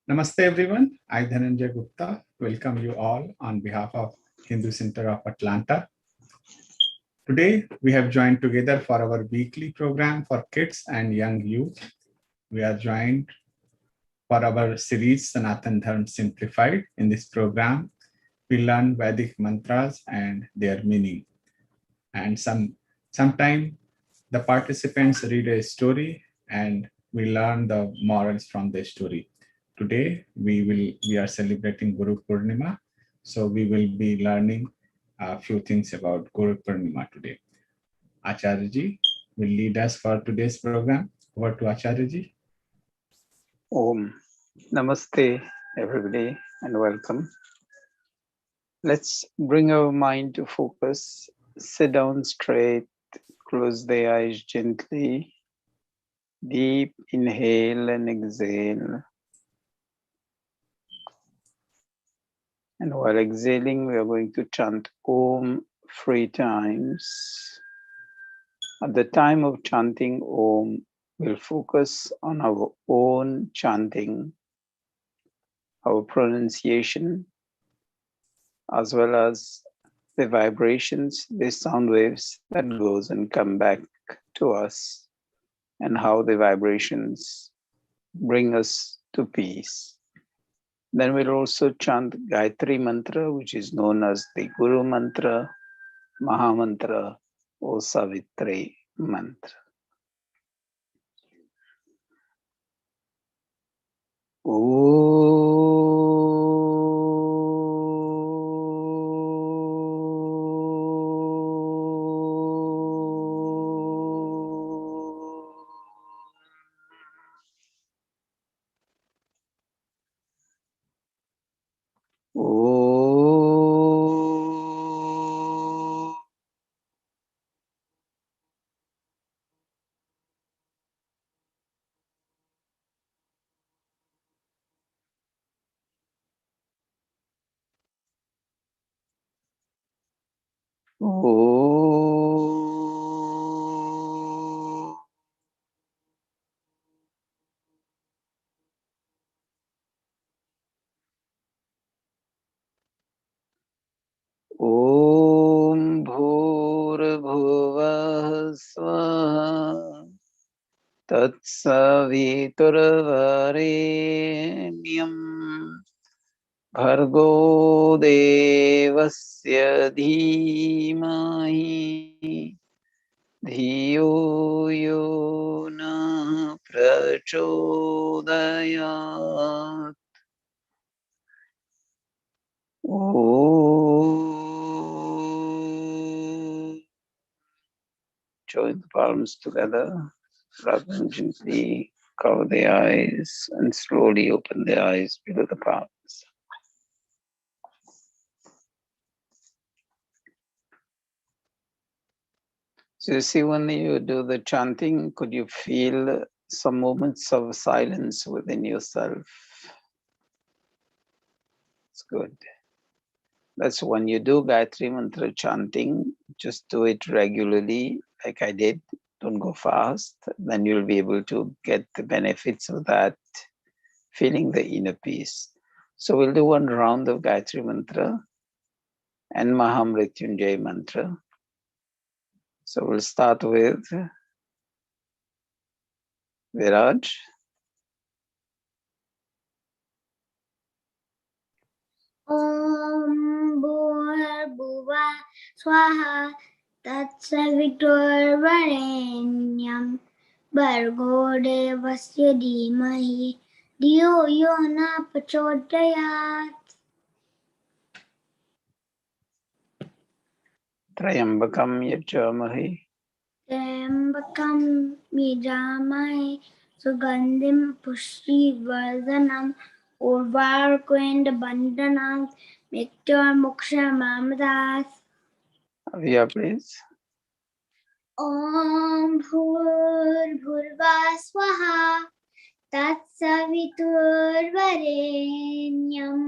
Namaste everyone, I Dhananjay Gupta welcome you all on behalf of Hindu Center of Atlanta. Today we have joined together for our weekly program for kids and young youth. We are joined for our series Sanatan Dharm Simplified. In this program, we learn Vedic mantras and their meaning. And sometime the participants read a story and we learn the morals from the story. Today we are celebrating Guru Purnima, so we will be learning a few things about Guru Purnima today. Acharya ji will lead us for today's program. Over to Acharya ji. Om. Namaste, everybody, and welcome. Let's bring our mind to focus. Sit down straight, close the eyes gently. Deep inhale and exhale. And while exhaling, we are going to chant Om 3 times. At the time of chanting Om, we'll focus on our own chanting, our pronunciation, as well as the vibrations, the sound waves that goes and come back to us, and how the vibrations bring us to peace. Then we'll also chant Gayatri Mantra, which is known as the Guru Mantra, Maha Mantra, or Savitri Mantra. Om Bhurabhuvah Swaha Tatsaviturvarenyam Bhargo Devasya Dhimahi Dhiyo Yo Na Prachodayat. Join the palms together, rub them gently, cover the eyes, and slowly open the eyes below the palms. So you see, when you do the chanting, could you feel some moments of silence within yourself? It's good. That's when you do Gayatri Mantra chanting, just do it regularly, like I did. Don't go fast. Then you'll be able to get the benefits of that, feeling the inner peace. So we'll do one round of Gayatri Mantra and Mahamrityunjay Mantra. So we'll start with Viraj. Om Bhurabhuvah Swaha Tatsaviturvarenyam Bhargo Devasya Dhimahi Dhiyo Yo Na Prachodayat. Trayambakam Yajamahi Trambakam Yajamahe Sugandhim Pushtivardhanam Urvarkund Bandhanam Mektur Moksha Mamadas. Avya, please. Om Bhurabhuvah Swaha Tatsaviturvarenyam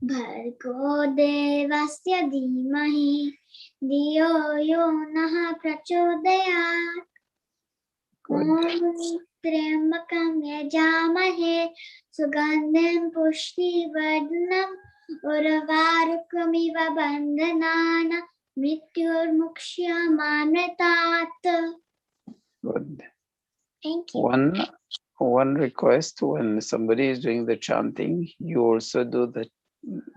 Bhargo Devasya Dhimahi Dhiyo Yo Nah Prachodayat. त्र्यंबकं यजामहे सुगन्धिं पुष्टिवर्धनम् उर्वारुकमिव बन्धनान् मृत्युर्मुक्ष्यमामृतात्. Good. Thank you. One request: when somebody is doing the chanting, you also do the.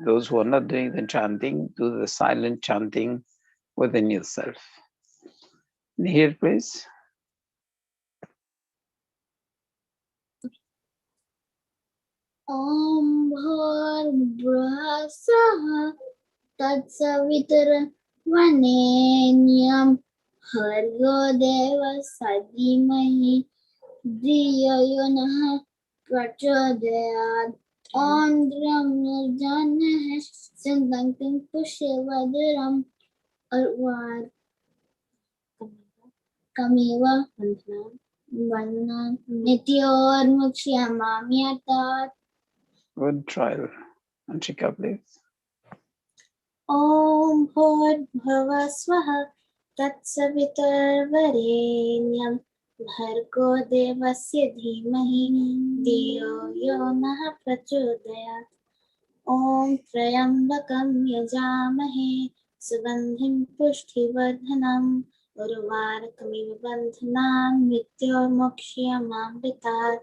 Those who are not doing the chanting, do the silent chanting within yourself. Here, please. Om Bhurbrahasah Tatsavitarvanenyam Bhargo Devasya Dhimahi Dhiyo Yonah Prachodayat. Andram Nirjanah Santantam Pushevadaram Arvar Kamiva Vannan Nityor Mukshyamamyatat. Good trial. Anshika, please. Om Bhurbhuvah Swaha Tatsavitarvarenyam Bhargo Devasya Dhimahi Dhiyo Yonah Prachodayat. Om Trayambakam Yajamahe Sugandhim Pushtivardhanam Urvarakamiv Bandhanam Mrityormokshiyamamritat.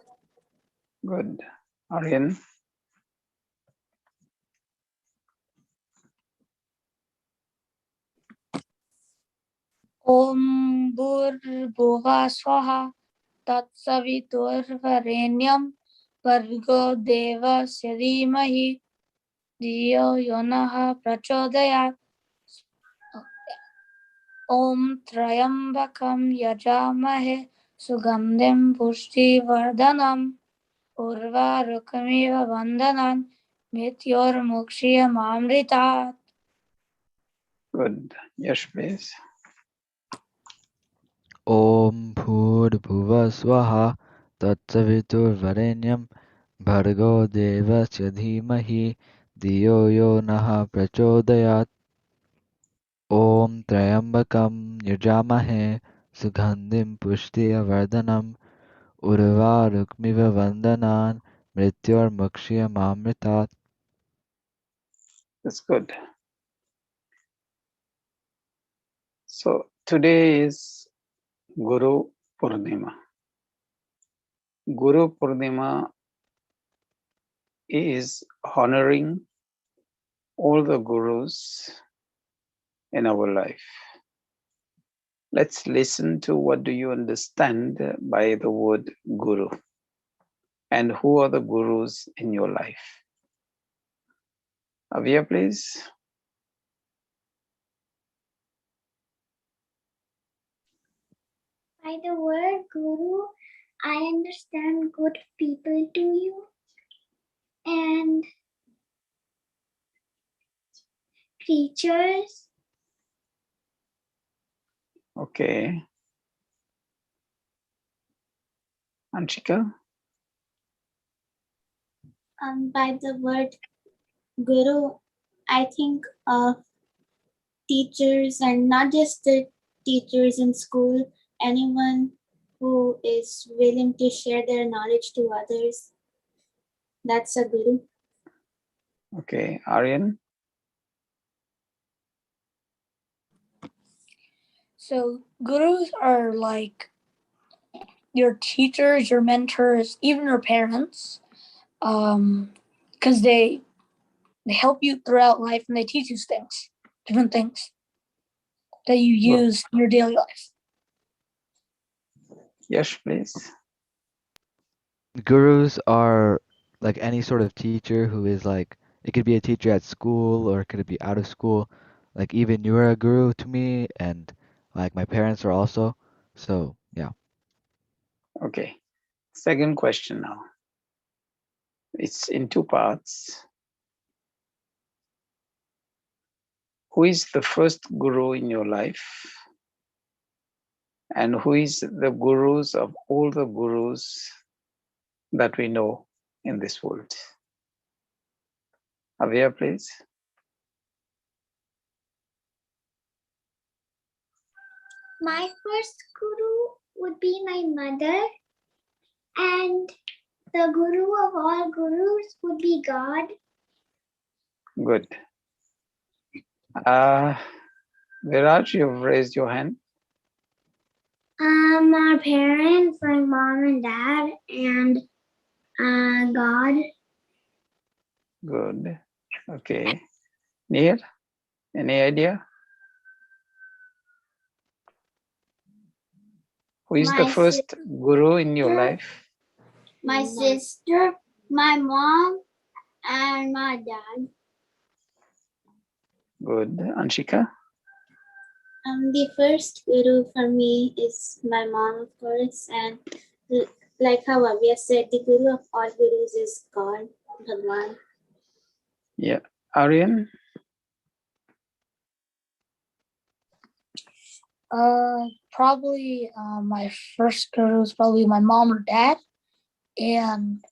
Good. Aryan. Om Bhurbhuvah Swaha Tatsaviturvarenyam Bhargo Devasya Dhimahi Dhiyo Yonah Prachodayat. Om Trayambakam Yajamahe Sugandhim Pushtivardhanam Urvarukamiva Bandhanan Mrityormokshiyamamritat. Good. Yes, please. ॐ भूर्भुवः स्वः तत्सवितुर्वरेण्यं भर्गो देवस्य धीमहि धियो यो नः प्रचोदयात् ॐ त्र्यम्बकं यजामहे सुगन्धिं पुष्टिवर्धनम् उर्वारुकमिव वन्दनान् मृत्योर्मुक्षीयमामृतात्. That's good. So today is Guru Purnima. Guru Purnima is honoring all the gurus in our life. Let's listen to what do you understand by the word guru, and who are the gurus in your life. Avia, please. By the word Guru, I understand good people to you and creatures. Okay. Anshika? By the word Guru, I think of teachers, and not just the teachers in school, anyone who is willing to share their knowledge to others. That's a Guru. Okay. Aryan? So gurus are like your teachers, your mentors, even your parents, because they help you throughout life and they teach you things, different things that you use in your daily life. Yes, please. Gurus are like any sort of teacher who is like, it could be a teacher at school or it could be out of school. Like even you're a guru to me, and like my parents are also. So yeah. Okay. Second question now. It's in two parts. Who is the first guru in your life? And who is the gurus of all the gurus that we know in this world? Avia, please. My first Guru would be my mother, and the guru of all gurus would be God. Good. Viraj, you've raised your hand. Our parents, my mom and dad, and God. Good. Okay. Neil, any idea? Who is the My first guru in your sister. life? My sister, my mom, and my dad. Good. Anshika? The first guru for me is my mom, of course, and like how Abhya said, the guru of all gurus is God, Bhagwan. Yeah. Aryan? Probably my first guru is probably my mom or dad, and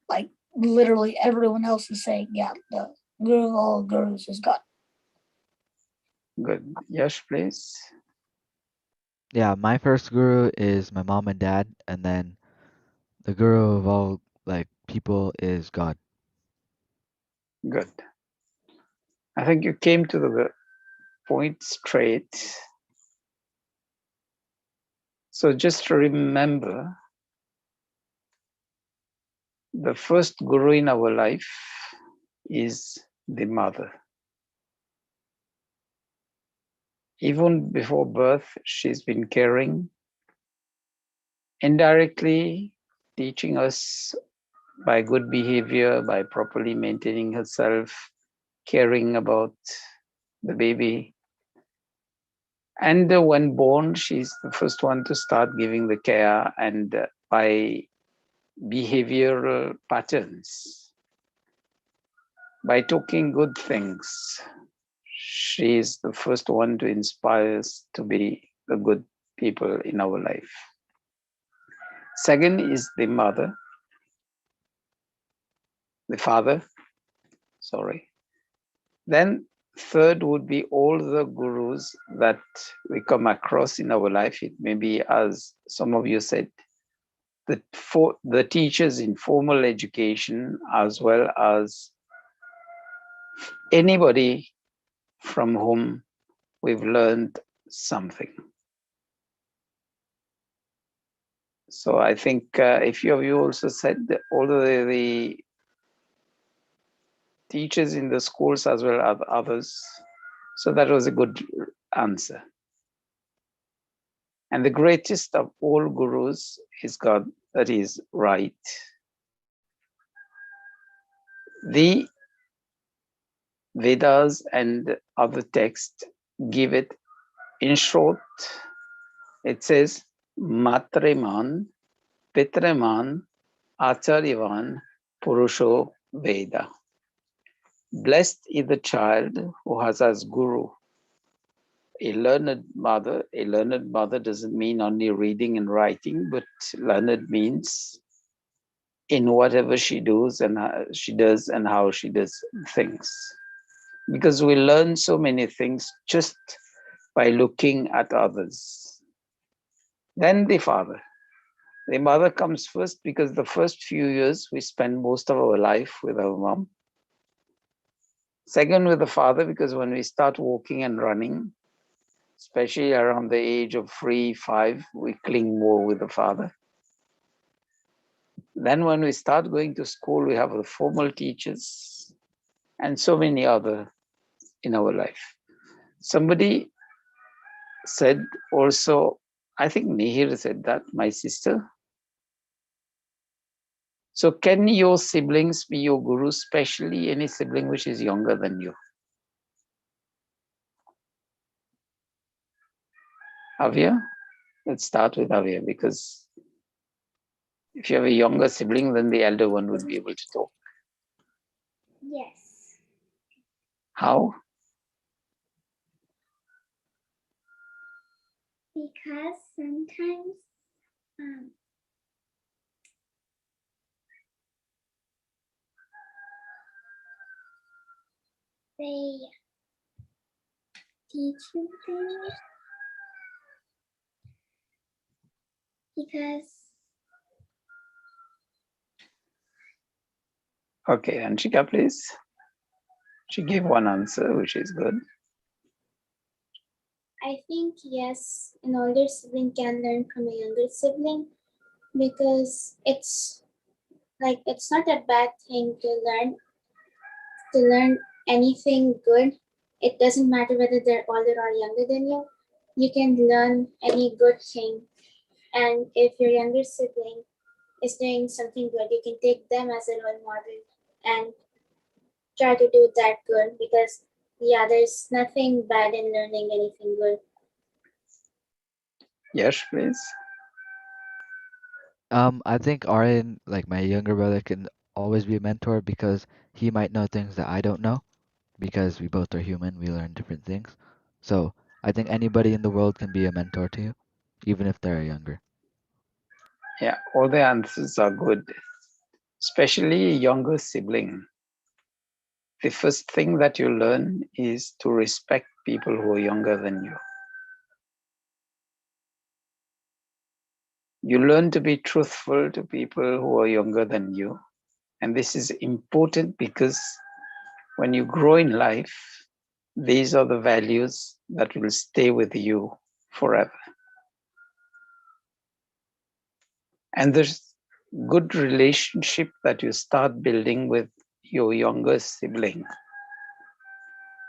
like literally everyone else is saying, yeah, the guru of all gurus is God. Good. Yash, please. Yeah, my first guru is my mom and dad, and then the guru of all like people is God. Good. I think you came to the point straight. So just remember, the first guru in our life is the mother. Even before birth, she's been caring, indirectly teaching us by good behavior, by properly maintaining herself, caring about the baby. And when born, she's the first one to start giving the care, and by behavioral patterns, by talking good things, she is the first one to inspire us to be the good people in our life. Second is the mother, the father, sorry. Then third would be all the gurus that we come across in our life. It may be, as some of you said, the teachers in formal education, as well as anybody from whom we've learned something. So I think a few of you also said that all the teachers in the schools as well as others. So that was a good answer. And the greatest of all gurus is God. That is right. The Vedas and other texts give it in short. It says Matreman, Pitreman, Acharyavan, Purusho Veda. Blessed is the child who has as guru a learned mother. A learned mother doesn't mean only reading and writing, but learned means in whatever she does and how she does things. Because we learn so many things just by looking at others. Then the father. The mother comes first because the first few years we spend most of our life with our mom. Second, with the father, because when we start walking and running, especially around the age of 3, 5, we cling more with the father. Then when we start going to school, we have the formal teachers and so many other in our life. Somebody said also, I think Nihir said that, my sister. So can your siblings be your guru, especially any sibling which is younger than you? Avya? Let's start with Avya, because if you have a younger sibling, then the elder one would be able to talk. Yes. How? Because sometimes they teach you things Because Okay, Anshika, please. She gave one answer, which is good. I think yes, an older sibling can learn from a younger sibling because it's not a bad thing to learn anything good. It doesn't matter whether they're older or younger than you. You can learn any good thing, and if your younger sibling is doing something good, you can take them as a role model and try to do that good because yeah, there's nothing bad in learning anything good. Yes, please. I think Aryan, like my younger brother, can always be a mentor because he might know things that I don't know because we both are human, we learn different things. So I think anybody in the world can be a mentor to you, even if they're younger. Yeah, all the answers are good, especially a younger sibling. The first thing that you learn is to respect people who are younger than you. You learn to be truthful to people who are younger than you. And this is important because when you grow in life, these are the values that will stay with you forever. And there's good relationship that you start building with your younger sibling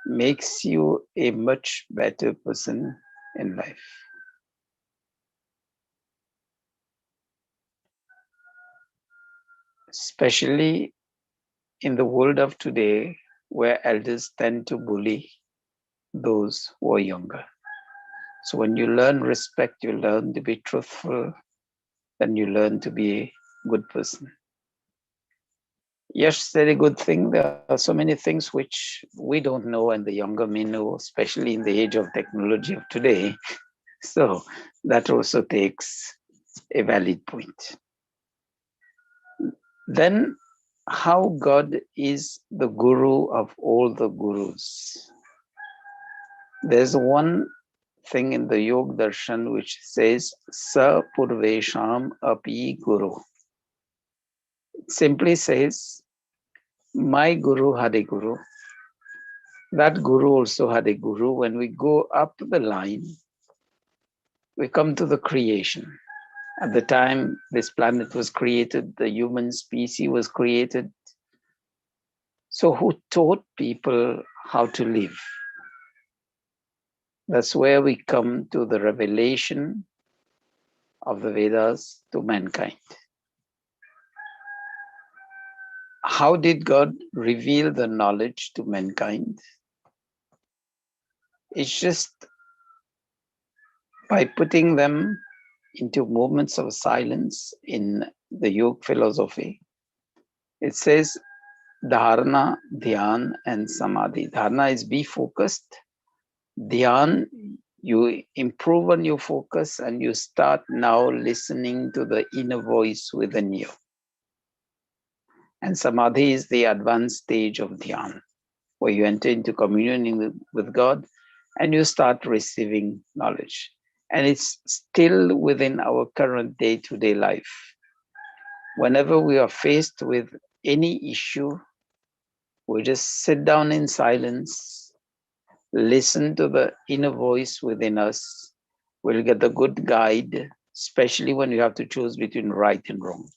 makes you a much better person in life. Especially in the world of today, where elders tend to bully those who are younger. So when you learn respect, you learn to be truthful, then you learn to be a good person. Yes, very good thing. There are so many things which we don't know and the younger may know, especially in the age of technology of today. So that also takes a valid point. Then how God is the guru of all the gurus. There's one thing in the Yog Darshan which says Sa Purvesham Api Guru. It simply says, my guru had a guru. That guru also had a guru. When we go up the line, we come to the creation. At the time this planet was created, the human species was created. So who taught people how to live? That's where we come to the revelation of the Vedas to mankind. How did God reveal the knowledge to mankind? It's just by putting them into moments of silence in the yoga philosophy. It says dharana, dhyan, and samadhi. Dharana is be focused. Dhyan, you improve on your focus and you start now listening to the inner voice within you. And samadhi is the advanced stage of dhyan, where you enter into communion with God and you start receiving knowledge. And it's still within our current day-to-day life. Whenever we are faced with any issue, we just sit down in silence, listen to the inner voice within us. We'll get the good guide, especially when you have to choose between right and wrong.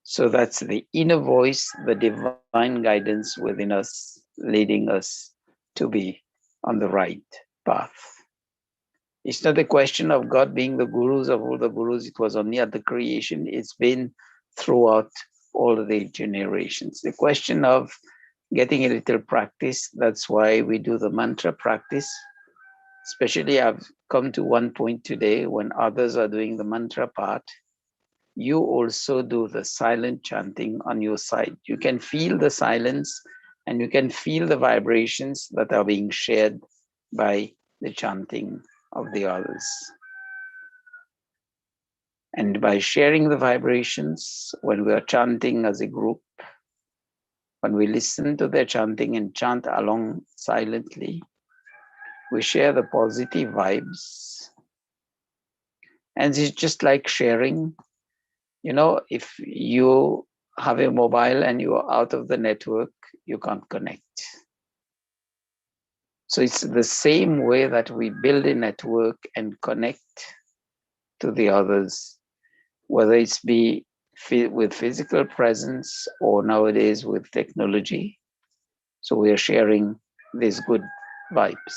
So that's the inner voice, the divine guidance within us, leading us to be on the right path. It's not a question of God being the gurus of all the gurus. It was only at the creation. It's been throughout all the generations. The question of getting a little practice, that's why we do the mantra practice. Especially I've come to one point today when others are doing the mantra part, you also do the silent chanting on your side. You can feel the silence and you can feel the vibrations that are being shared by the chanting of the others. And by sharing the vibrations, when we are chanting as a group, when we listen to their chanting and chant along silently, we share the positive vibes And it's just like sharing. You know, if you have a mobile and you are out of the network, you can't connect. So it's the same way that we build a network and connect to the others, whether it's be with physical presence or nowadays with technology. So we are sharing these good vibes.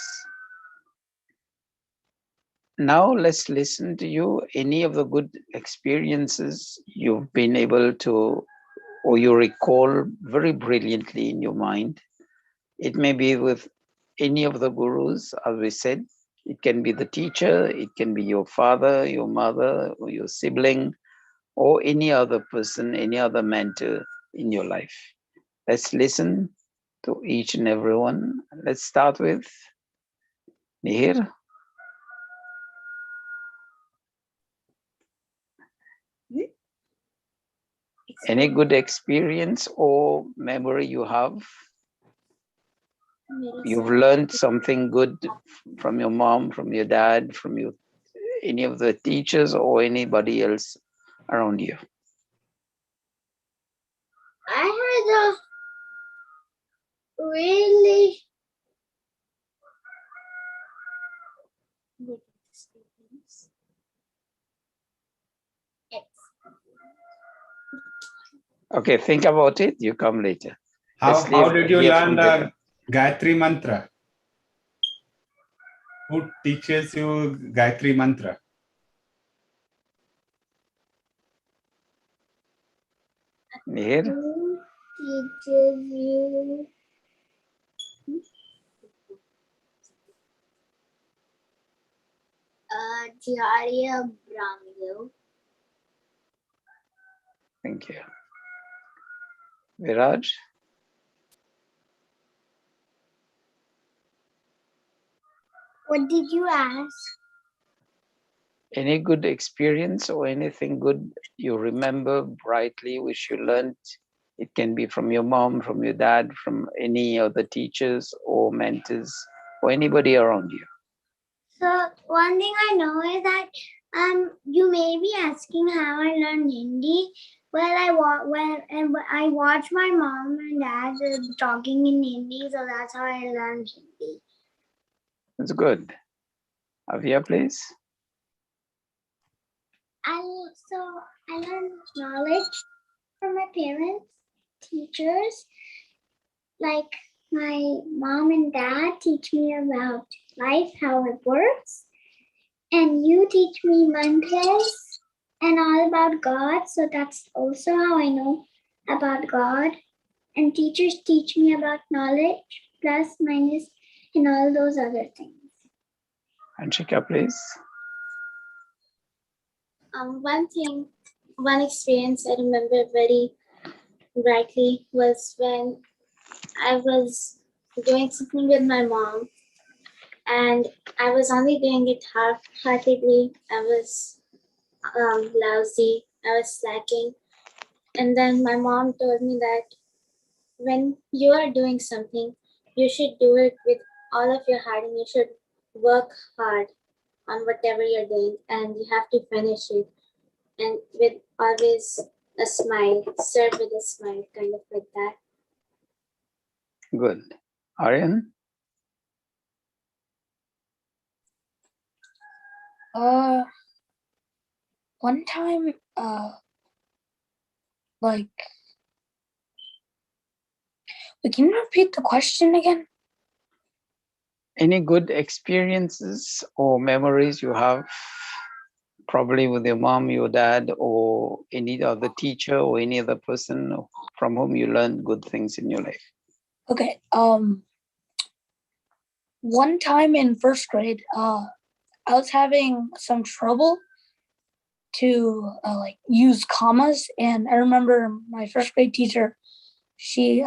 Now let's listen to you. Any of the good experiences you've been able to, or you recall very brilliantly in your mind. It may be with any of the gurus, as we said. It can be the teacher, it can be your father, your mother, or your sibling, or any other person, any other mentor in your life. Let's listen to each and every one. Let's start with Nihir. Any good experience or memory you have? You've learned something good from your mom, from your dad, from your any of the teachers or anybody else around you? I had a really good experience. Okay, think about it. You come later. How did you learn the Gayatri Mantra? Who teaches you Gayatri Mantra? Nihir? Who teaches you? Jariya Brahmil. Thank you. Viraj? What did you ask? Any good experience or anything good you remember brightly which you learned? It can be from your mom, from your dad, from any of the teachers or mentors or anybody around you. So one thing I know is that you may be asking how I learned Hindi. Well, I watch my mom and dad talking in Hindi, so that's how I learned Hindi. That's good. Avia, please. I learned knowledge from my parents, teachers, like my mom and dad teach me about life, how it works. And you teach me mantras and all about God. So that's also how I know about God. And teachers teach me about knowledge, plus, minus, and all those other things. Anshika, please. One experience I remember very brightly was when I was doing something with my mom, and I was only doing it half-heartedly. I was lousy. I was slacking. And then my mom told me that when you are doing something, you should do it with all of your heart and you should work hard on whatever you're doing and you have to finish it. And with always a smile, serve with a smile, kind of like that. Good. Aryan? One time, like, can you repeat the question again? Any good experiences or memories you have, probably with your mom, your dad, or any other teacher or any other person from whom you learned good things in your life? Okay. One time in first grade, I was having some trouble to like use commas, and I remember my first grade teacher, she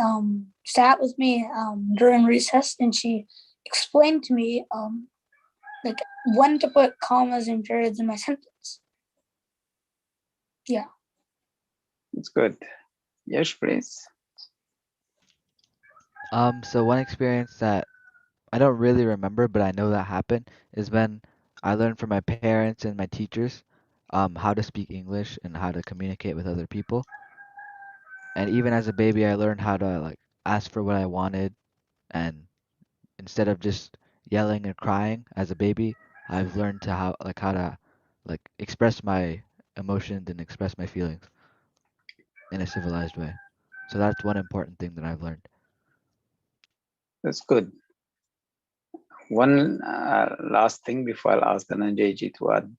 sat with me during recess and she explained to me like when to put commas and periods in my sentence. Yeah. It's good. Yes, please. So one experience that I don't really remember, but I know that happened is when I learned from my parents and my teachers. how to speak English and how to communicate with other people. And even as a baby, I learned how to like ask for what I wanted, and instead of just yelling and crying as a baby, I've learned to how to like express my emotions and express my feelings in a civilized way. So that's one important thing that I've learned. That's good. One last thing before I'll ask Dhananjayji to add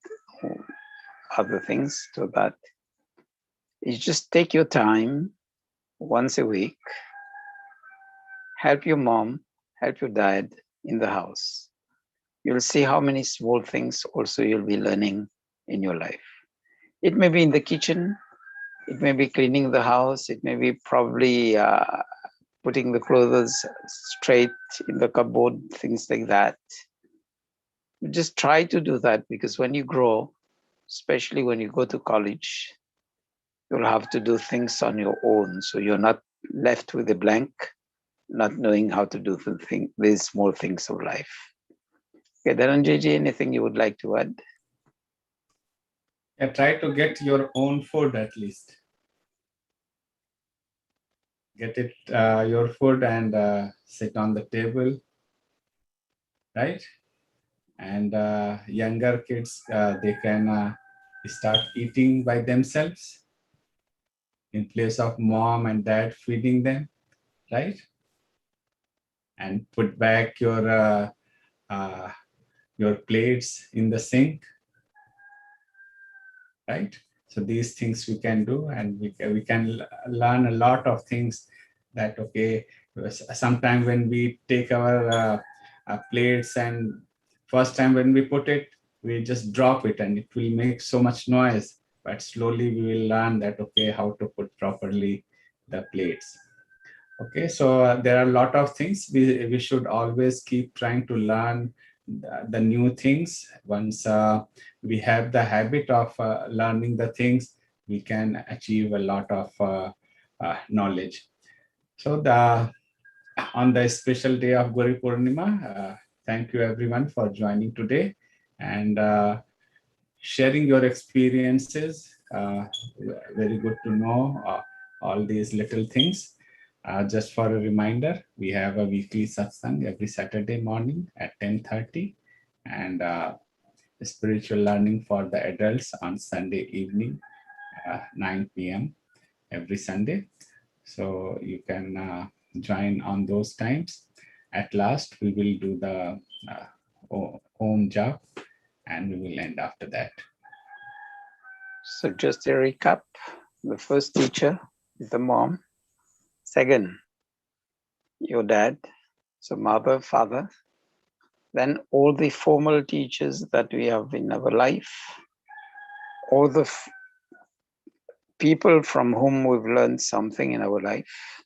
other things to that is just take your time once a week, help your mom, help your dad in the house. You'll see how many small things also you'll be learning in your life. It may be in the kitchen, it may be cleaning the house, it may be probably putting the clothes straight in the cupboard, things like that. Just try to do that, because when you grow, especially when you go to college, you'll have to do things on your own. So you're not left with a blank, not knowing how to do these small things of life. Okay, Dhananjayji, anything you would like to add? Yeah, try to get your own food at least. Get it your food and sit on the table, right? And younger kids, they can start eating by themselves in place of mom and dad feeding them, right? And put back uh, your plates in the sink, right? So these things we can do, and we can learn a lot of things. That okay, sometime when we take our plates, and first time when we put it, we just drop it and it will make so much noise, but slowly we will learn that okay, how to put properly the plates. Okay, so there are a lot of things we should always keep trying to learn the new things. Once we have the habit of learning the things, we can achieve a lot of knowledge. So on the special day of Guru Purnima, thank you everyone for joining today and sharing your experiences. Very good to know all these little things. Just for a reminder, we have a weekly satsang every Saturday morning at 10:30, and spiritual learning for the adults on Sunday evening, 9 p.m. every Sunday. So you can join on those times. At last, we will do the Om Jap, and we will end after that. So just a recap. The first teacher is the mom. Second, your dad. So mother, father. Then all the formal teachers that we have in our life. All the people from whom we've learned something in our life,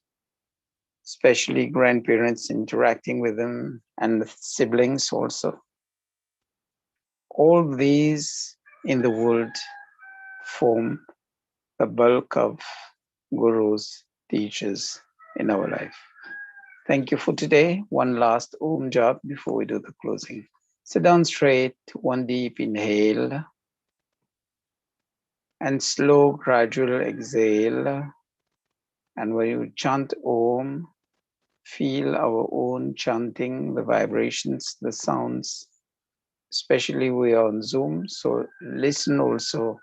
especially grandparents, interacting with them, and siblings also. All these in the world form the bulk of gurus, teachers in our life. Thank you for today. One last Om Jap before we do the closing. Sit down straight, one deep inhale, and slow, gradual exhale. And when you chant Om, feel our own chanting, the vibrations, the sounds. Especially we are on Zoom, so listen also,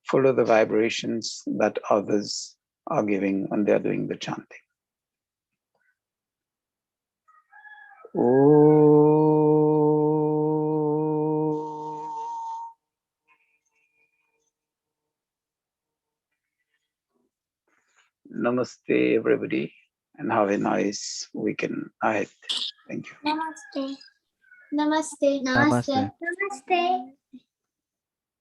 follow the vibrations that others are giving when they're doing the chanting. Namaste, everybody, and have a nice weekend ahead. Thank you. Namaste. Namaste. Namaste. Namaste.